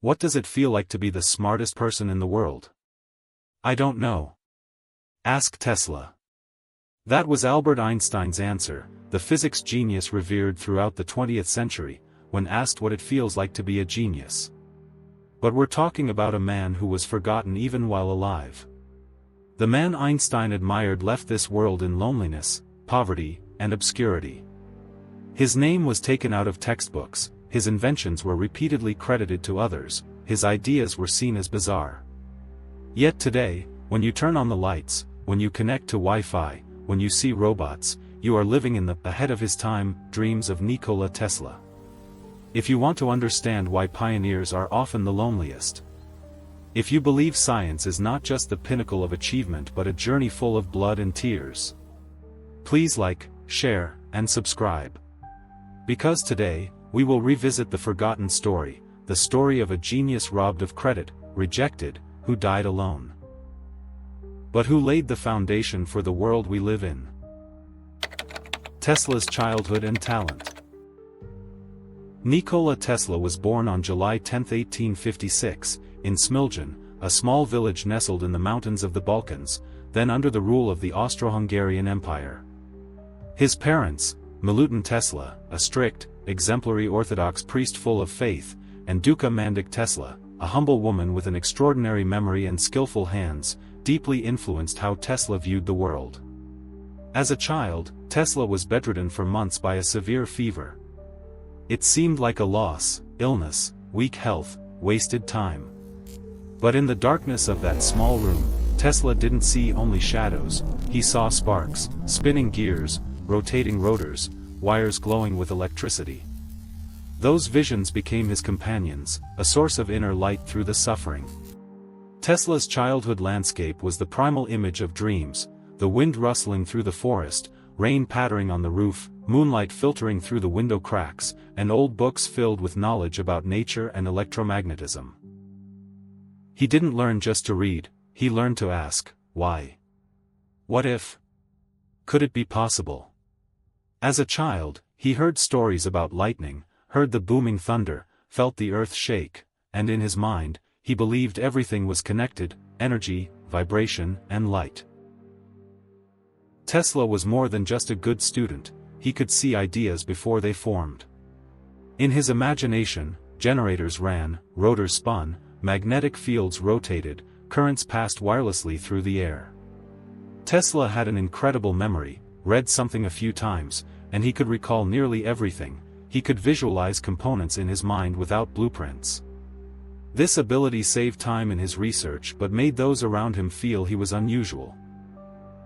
What does it feel like to be the smartest person in the world? I don't know. Ask Tesla. That was Albert Einstein's answer, the physics genius revered throughout the 20th century, when asked what it feels like to be a genius. But we're talking about a man who was forgotten even while alive. The man Einstein admired left this world in loneliness, poverty, and obscurity. His name was taken out of textbooks, his inventions were repeatedly credited to others, his ideas were seen as bizarre. Yet today, when you turn on the lights, when you connect to Wi-Fi, when you see robots, you are living in the ahead of his time dreams of Nikola Tesla. If you want to understand why pioneers are often the loneliest. If you believe science is not just the pinnacle of achievement but a journey full of blood and tears. Please like, share, and subscribe. Because today, we will revisit the forgotten story, the story of a genius robbed of credit, rejected, who died alone. But who laid the foundation for the world we live in? Tesla's childhood and talent. Nikola Tesla was born on July 10, 1856, in Smiljan, a small village nestled in the mountains of the Balkans, then under the rule of the Austro-Hungarian Empire. His parents, Milutin Tesla, a strict, exemplary Orthodox priest full of faith, and Duka Mandik Tesla, a humble woman with an extraordinary memory and skillful hands, deeply influenced how Tesla viewed the world. As a child, Tesla was bedridden for months by a severe fever. It seemed like a loss, illness, weak health, wasted time. But in the darkness of that small room, Tesla didn't see only shadows, he saw sparks, spinning gears, rotating rotors, wires glowing with electricity. Those visions became his companions, a source of inner light through the suffering. Tesla's childhood landscape was the primal image of dreams, the wind rustling through the forest, rain pattering on the roof, moonlight filtering through the window cracks, and old books filled with knowledge about nature and electromagnetism. He didn't learn just to read, he learned to ask, why? What if? Could it be possible? As a child, he heard stories about lightning, heard the booming thunder, felt the earth shake, and in his mind, he believed everything was connected, energy, vibration, and light. Tesla was more than just a good student, he could see ideas before they formed. In his imagination, generators ran, rotors spun, magnetic fields rotated, currents passed wirelessly through the air. Tesla had an incredible memory, read something a few times, and he could recall nearly everything. He could visualize components in his mind without blueprints. This ability saved time in his research but made those around him feel he was unusual.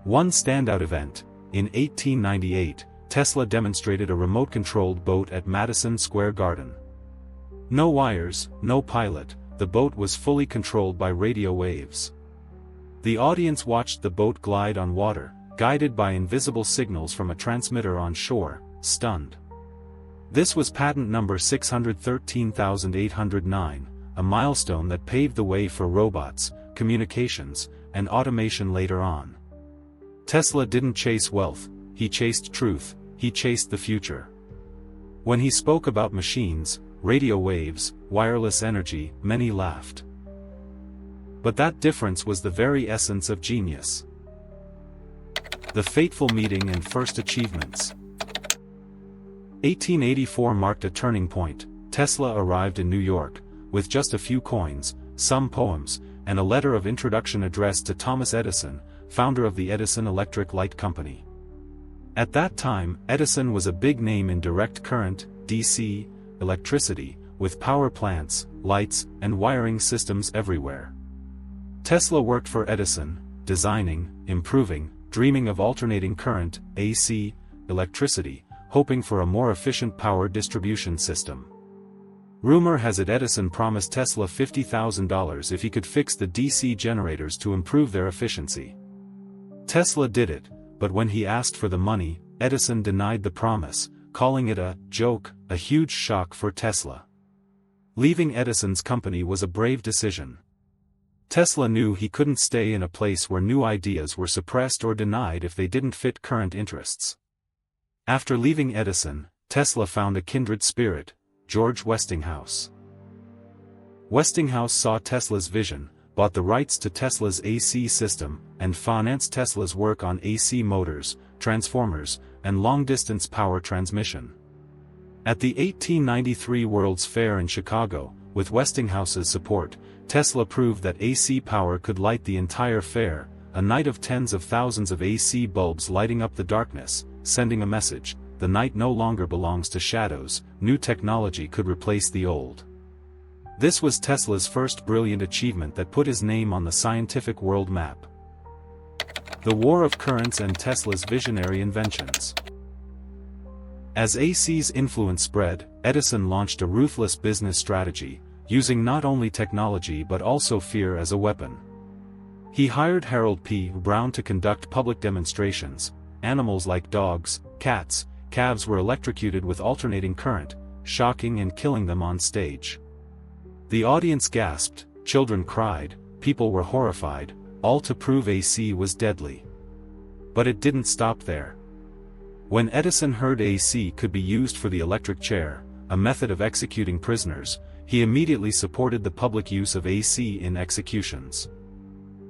One standout event, in 1898, Tesla demonstrated a remote-controlled boat at Madison Square Garden. No wires, no pilot, the boat was fully controlled by radio waves. The audience watched the boat glide on water, guided by invisible signals from a transmitter on shore, stunned. This was patent number 613,809, a milestone that paved the way for robots, communications, and automation later on. Tesla didn't chase wealth, he chased truth, he chased the future. When he spoke about machines, radio waves, wireless energy, many laughed. But that difference was the very essence of genius. The fateful meeting and first achievements. 1884 marked a turning point. Tesla arrived in New York, with just a few coins, some poems, and a letter of introduction addressed to Thomas Edison, founder of the Edison Electric Light Company. At that time, Edison was a big name in direct current, DC, electricity, with power plants, lights, and wiring systems everywhere. Tesla worked for Edison, designing, improving, dreaming of alternating current, AC, electricity, hoping for a more efficient power distribution system. Rumor has it Edison promised Tesla $50,000 if he could fix the DC generators to improve their efficiency. Tesla did it, but when he asked for the money, Edison denied the promise, calling it a joke, a huge shock for Tesla. Leaving Edison's company was a brave decision. Tesla knew he couldn't stay in a place where new ideas were suppressed or denied if they didn't fit current interests. After leaving Edison, Tesla found a kindred spirit, George Westinghouse. Westinghouse saw Tesla's vision, bought the rights to Tesla's AC system, and financed Tesla's work on AC motors, transformers, and long-distance power transmission. At the 1893 World's Fair in Chicago, with Westinghouse's support, Tesla proved that AC power could light the entire fair, a night of tens of thousands of AC bulbs lighting up the darkness, sending a message: the night no longer belongs to shadows, new technology could replace the old. This was Tesla's first brilliant achievement that put his name on the scientific world map. The War of Currents and Tesla's visionary inventions. As AC's influence spread, Edison launched a ruthless business strategy, using not only technology but also fear as a weapon. He hired Harold P. Brown to conduct public demonstrations. Animals like dogs, cats, calves were electrocuted with alternating current, shocking and killing them on stage. The audience gasped, children cried, people were horrified, all to prove AC was deadly. But it didn't stop there. When Edison heard AC could be used for the electric chair, a method of executing prisoners, he immediately supported the public use of AC in executions.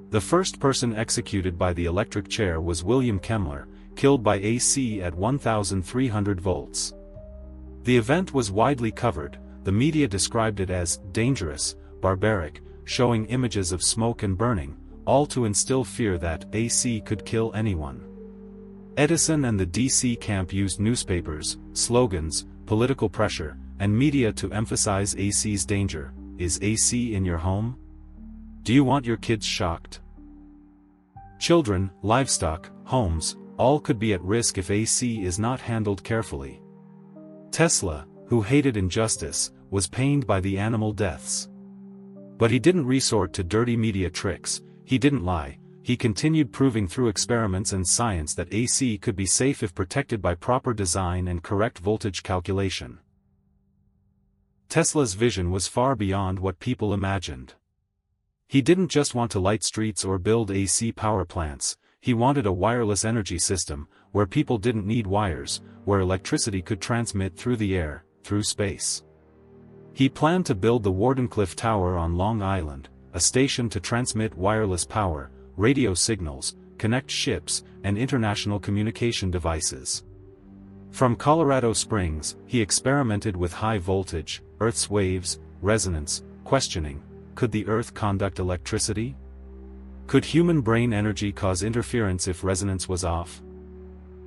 The first person executed by the electric chair was William Kemmler, killed by AC at 1,300 volts. The event was widely covered. The media described it as dangerous, barbaric, showing images of smoke and burning, all to instill fear that AC could kill anyone. Edison and the DC camp used newspapers, slogans, political pressure, and media to emphasize AC's danger. Is AC in your home? Do you want your kids shocked? Children, livestock, homes, all could be at risk if AC is not handled carefully. Tesla, who hated injustice, was pained by the animal deaths. But he didn't resort to dirty media tricks, he didn't lie, he continued proving through experiments and science that AC could be safe if protected by proper design and correct voltage calculation. Tesla's vision was far beyond what people imagined. He didn't just want to light streets or build AC power plants, he wanted a wireless energy system, where people didn't need wires, where electricity could transmit through the air, through space. He planned to build the Wardenclyffe Tower on Long Island, a station to transmit wireless power, radio signals, connect ships, and international communication devices. From Colorado Springs, he experimented with high voltage, Earth's waves, resonance, questioning: could the Earth conduct electricity? Could human brain energy cause interference if resonance was off?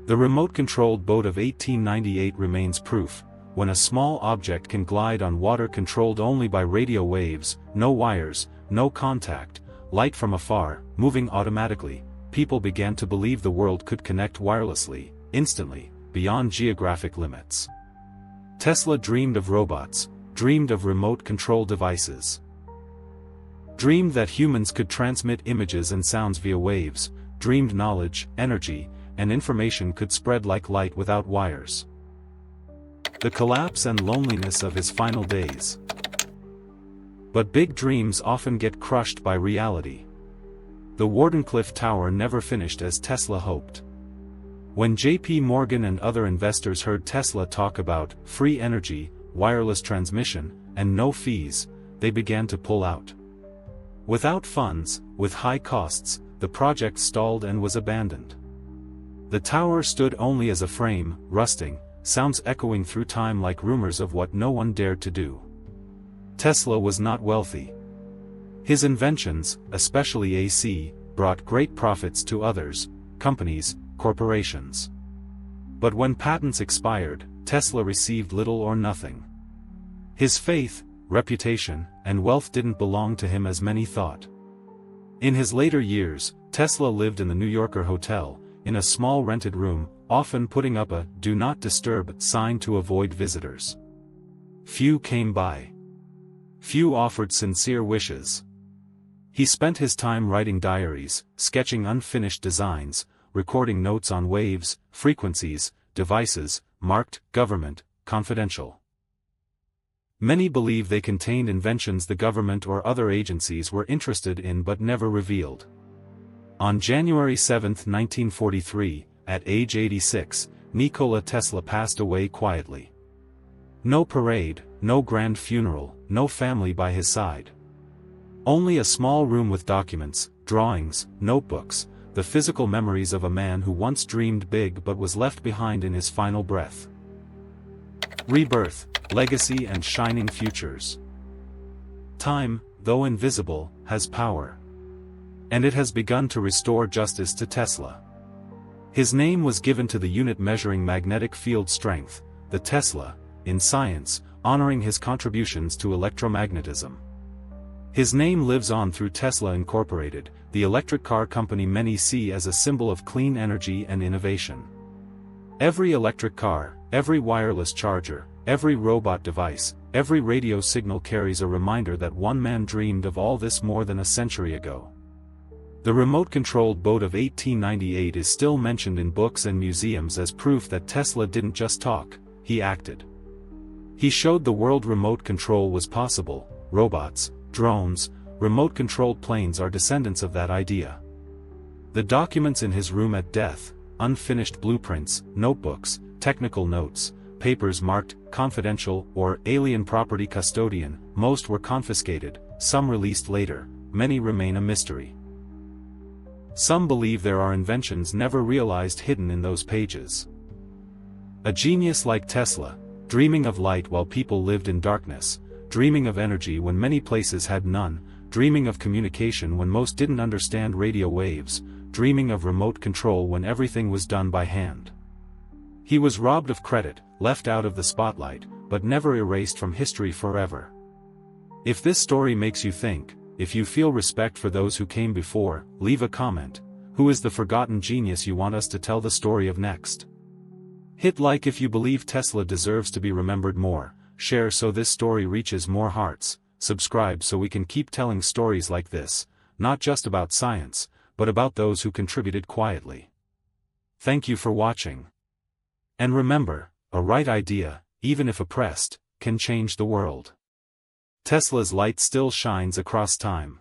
The remote-controlled boat of 1898 remains proof. When a small object can glide on water controlled only by radio waves, no wires, no contact, light from afar, moving automatically, people began to believe the world could connect wirelessly, instantly, beyond geographic limits. Tesla dreamed of robots, dreamed of remote control devices. Dreamed that humans could transmit images and sounds via waves, dreamed knowledge, energy, and information could spread like light without wires. The collapse and loneliness of his final days. But big dreams often get crushed by reality. The Wardenclyffe Tower never finished as Tesla hoped. When J.P. Morgan and other investors heard Tesla talk about free energy, wireless transmission, and no fees, they began to pull out. Without funds, with high costs, the project stalled and was abandoned. The tower stood only as a frame, rusting, sounds echoing through time like rumors of what no one dared to do. Tesla was not wealthy. His inventions, especially AC, brought great profits to others, companies, corporations. But when patents expired, Tesla received little or nothing. His faith, reputation, and wealth didn't belong to him as many thought. In his later years, Tesla lived in the New Yorker Hotel, in a small rented room, often putting up a "Do Not Disturb" sign to avoid visitors. Few came by. Few offered sincere wishes. He spent his time writing diaries, sketching unfinished designs, recording notes on waves, frequencies, devices, marked "Government, Confidential." Many believe they contained inventions the government or other agencies were interested in but never revealed. On January 7, 1943, at age 86, Nikola Tesla passed away quietly. No parade, no grand funeral, no family by his side. Only a small room with documents, drawings, notebooks, the physical memories of a man who once dreamed big but was left behind in his final breath. Rebirth, legacy and shining futures. Time, though invisible, has power. And it has begun to restore justice to Tesla. His name was given to the unit measuring magnetic field strength, the Tesla, in science, honoring his contributions to electromagnetism. His name lives on through Tesla Incorporated, the electric car company many see as a symbol of clean energy and innovation. Every electric car, every wireless charger, every robot device, every radio signal carries a reminder that one man dreamed of all this more than a century ago. The remote-controlled boat of 1898 is still mentioned in books and museums as proof that Tesla didn't just talk, he acted. He showed the world remote control was possible. Robots, drones, remote-controlled planes are descendants of that idea. The documents in his room at death, unfinished blueprints, notebooks, technical notes, papers marked confidential or alien property custodian, most were confiscated, some released later, many remain a mystery. Some believe there are inventions never realized hidden in those pages. A genius like Tesla, dreaming of light while people lived in darkness, dreaming of energy when many places had none, dreaming of communication when most didn't understand radio waves, dreaming of remote control when everything was done by hand. He was robbed of credit, left out of the spotlight, but never erased from history forever. If this story makes you think, if you feel respect for those who came before, leave a comment. Who is the forgotten genius you want us to tell the story of next? Hit like if you believe Tesla deserves to be remembered more, share so this story reaches more hearts, subscribe so we can keep telling stories like this, not just about science, but about those who contributed quietly. Thank you for watching. And remember, a right idea, even if oppressed, can change the world. Tesla's light still shines across time.